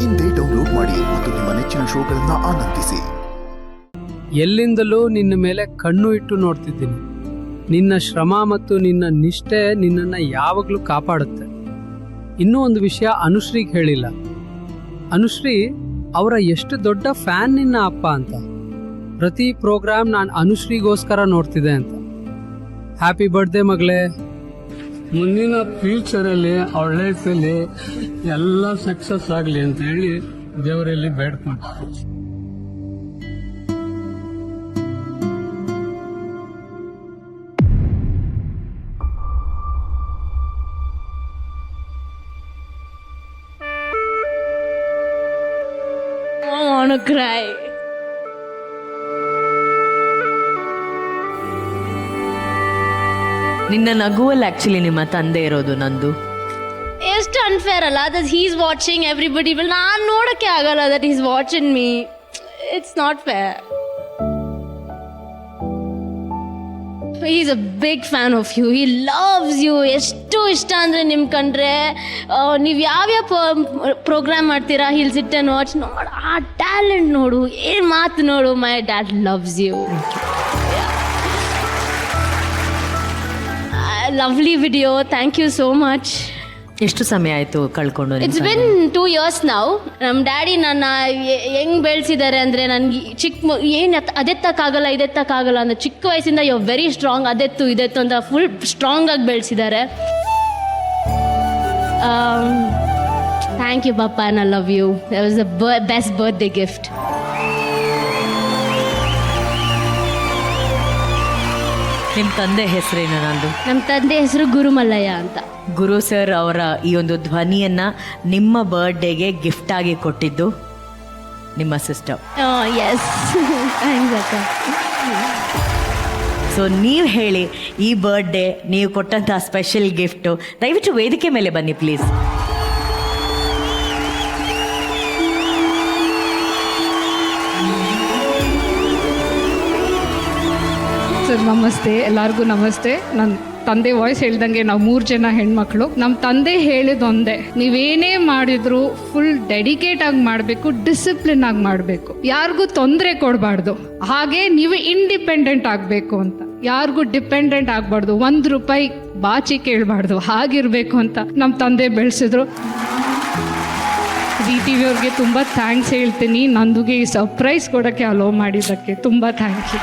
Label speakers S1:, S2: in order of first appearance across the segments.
S1: ಇಂದೇ ಡೌನ್ಲೋಡ್ ಮಾಡಿ ಮತ್ತು ನಿಮ್ಮ ನೆಚ್ಚಿನ ಶೋಗಳನ್ನ ಆನಂದಿಸಿ.
S2: ಎಲ್ಲಿಂದಲೂ ನಿನ್ನ ಮೇಲೆ ಕಣ್ಣು ಇಟ್ಟು ನೋಡ್ತಿದ್ದೀನಿ. ನಿನ್ನ ಶ್ರಮ ಮತ್ತು ನಿನ್ನ ನಿಷ್ಠೆ ನಿನ್ನನ್ನು ಯಾವಾಗಲೂ ಕಾಪಾಡುತ್ತೆ. ಇನ್ನೂ ಒಂದು ವಿಷಯ ಅನುಶ್ರೀಗೆ ಹೇಳಿಲ್ಲ. ಅನುಶ್ರೀ ಅವರ ಎಷ್ಟು ದೊಡ್ಡ ಫ್ಯಾನ್ ನಿನ್ನ ಅಪ್ಪ ಅಂತ. ಪ್ರತಿ ಪ್ರೋಗ್ರಾಮ್ ನಾನು ಅನುಶ್ರೀಗೋಸ್ಕರ ನೋಡ್ತಿದ್ದೆ ಅಂತ. ಹ್ಯಾಪಿ ಬರ್ತ್ಡೇ ಮಗಳೇ.
S3: ಮುಂದಿನ ಫ್ಯೂಚರಲ್ಲಿ ಅವಳ ಲೈಫಲ್ಲಿ ಎಲ್ಲ ಸಕ್ಸಸ್ ಆಗಲಿ ಅಂತ ಹೇಳಿ ದೇವರಲ್ಲಿ ಬೇಡ್ಕೊಂಡು.
S4: I want to cry.
S5: ನಿನ್ನ ನಗುವಲ್ಲಿ ಆಕ್ಚುಲಿ ನಿಮ್ಮ ತಂದೆ ಇರೋದು ನಂದು.
S4: ಎಷ್ಟು ಅನ್ಫೇರ್ ಅಲ್ಲ that he is watching everybody. ನಾನು ನೋಡೋಕ್ಕೆ ಆಗಲ್ಲ that is watching me. It's not fair. He is a big fan of you. He loves you. ಎಷ್ಟು ಇಷ್ಟ ಅಂದರೆ ನಿಮ್ಮ ಕಂಡ್ರೆ ನೀವು ಯಾವ್ಯಾವ ಪ್ರೋಗ್ರಾಮ್ ಮಾಡ್ತೀರಾ ಹಿಲ್ ಸಿಟ್ ಆ್ಯಂಡ್ ವಾಚ್. ನೋಡು ಆ ಟ್ಯಾಲೆಂಟ್ ನೋಡು, ಏನು ಮಾತು ನೋಡು. My dad loves you. Lovely video. Thank you so much.
S5: ಎಷ್ಟು ಸಮಯ ಆಯಿತು ಕಳ್ಕೊಂಡು?
S4: ಇಟ್ಸ್ ಬಿನ್ 2 years ನಾವು. ನಮ್ಮ ಡ್ಯಾಡಿ ನನ್ನ ಹೆಂಗೆ ಬೆಳೆಸಿದ್ದಾರೆ ಅಂದರೆ ನನಗೆ ಏನು ಅದೆತ್ತಕ್ಕಾಗಲ್ಲ ಇದೆತ್ತಕ್ಕಾಗಲ್ಲ ಅಂದರೆ ಚಿಕ್ಕ ವಯಸ್ಸಿಂದ ಯು ವೆರಿ ಸ್ಟ್ರಾಂಗ್, ಅದೆತ್ತು ಇದೆತ್ತು ಅಂತ ಫುಲ್ ಸ್ಟ್ರಾಂಗಾಗಿ ಬೆಳೆಸಿದ್ದಾರೆ. Thank you papa, I love you. That was the best birthday gift.
S5: ನಿಮ್ಮ ತಂದೆ ಹೆಸರೇನು? ನಂದು
S4: ನಮ್ಮ ತಂದೆ ಹೆಸರು ಗುರುಮಲ್ಲಯ್ಯ ಅಂತ.
S5: ಗುರು ಸರ್ ಅವರ ಈ ಒಂದು ಧ್ವನಿಯನ್ನ ನಿಮ್ಮ ಬರ್ಡೇಗೆ ಗಿಫ್ಟ್ ಆಗಿ ಕೊಟ್ಟಿದ್ದು ನಿಮ್ಮ ಸಿಸ್ಟರ್.
S4: ಎಸ್, ಥ್ಯಾಂಕ್ಸ್ ಅಕ್ಕ.
S5: ಸೊ ನೀವು ಹೇಳಿ, ಈ ಬರ್ಡೇ ನೀವು ಕೊಟ್ಟಂತಹ ಸ್ಪೆಷಲ್ ಗಿಫ್ಟು. ದಯವಿಟ್ಟು ವೇದಿಕೆ ಮೇಲೆ ಬನ್ನಿ ಪ್ಲೀಸ್.
S6: ಸರ್ ನಮಸ್ತೆ, ಎಲ್ಲರಿಗೂ ನಮಸ್ತೆ. ನನ್ನ ತಂದೆ ವಾಯ್ಸ್ ಹೇಳ್ದಂಗೆ ನಾವು 3 ಜನ ಹೆಣ್ಮಕ್ಳು. ನಮ್ಮ ತಂದೆ ಹೇಳಿದೊಂದೇ, ನೀವೇನೇ ಮಾಡಿದ್ರು ಫುಲ್ ಡೆಡಿಕೇಟ್ ಆಗಿ ಮಾಡಬೇಕು, ಡಿಸಿಪ್ಲಿನ್ ಆಗಿ ಮಾಡಬೇಕು, ಯಾರಿಗೂ ತೊಂದರೆ ಕೊಡಬಾರ್ದು, ಹಾಗೆ ನೀವು ಇಂಡಿಪೆಂಡೆಂಟ್ ಆಗಬೇಕು ಅಂತ. ಯಾರಿಗೂ ಡಿಪೆಂಡೆಂಟ್ ಆಗಬಾರ್ದು, 1 ರೂಪಾಯಿ ಬಾಚಿ ಕೇಳಬಾರ್ದು, ಹಾಗಿರಬೇಕು ಅಂತ ನಮ್ಮ ತಂದೆ ಬೆಳೆಸಿದ್ರು. DTV ಅವ್ರಿಗೆ ತುಂಬ ಥ್ಯಾಂಕ್ಸ್ ಹೇಳ್ತೀನಿ. ನಂದುಗೆ ಈ ಸರ್ಪ್ರೈಸ್ ಕೊಡೋಕ್ಕೆ ಅಲೋ ಮಾಡಿದ್ದಕ್ಕೆ ತುಂಬ ಥ್ಯಾಂಕ್ ಯು.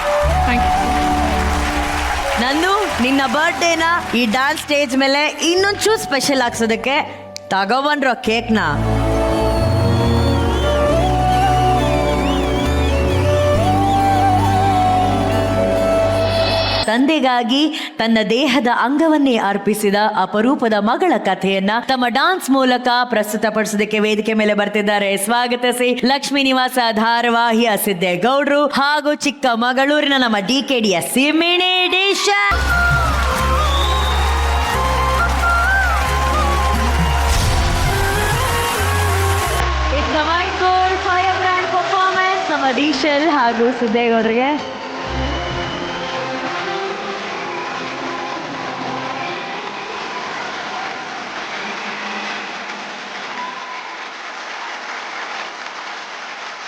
S5: ನಂದು ನಿನ್ನ ಬರ್ಡೇನ ಈ ಡ್ಯಾನ್ಸ್ ಸ್ಟೇಜ್ ಮೇಲೆ ಇನ್ನೊಂಚೂರು ಸ್ಪೆಷಲ್ ಆಗ್ಸೋದಕ್ಕೆ ತಗೊಬಂಡ್ರೋ ಕೇಕ್ನ. ತಂದೆಗಾಗಿ ತನ್ನ ದೇಹದ ಅಂಗವನ್ನೇ ಅರ್ಪಿಸಿದ ಅಪರೂಪದ ಮಗಳ ಕಥೆಯನ್ನ ತಮ್ಮ ಡಾನ್ಸ್ ಮೂಲಕ ಪ್ರಸ್ತುತಪಡಿಸೋದಕ್ಕೆ ವೇದಿಕೆ ಮೇಲೆ ಬರ್ತಿದ್ದಾರೆ. ಸ್ವಾಗತಿಸಿ ಲಕ್ಷ್ಮೀ ನಿವಾಸ ಧಾರಾವಾಹಿಯ ಸಿದ್ದೇಗೌಡರು ಹಾಗೂ ಚಿಕ್ಕಮಗಳೂರಿನ ನಮ್ಮ DKDಯ ಸಿಮಿಣಿ ಡಿಶ. ನಮ್ಮ ಡಿಶಲ್ ಹಾಗೂ ಸಿದ್ದೇಗೌಡರಿಗೆ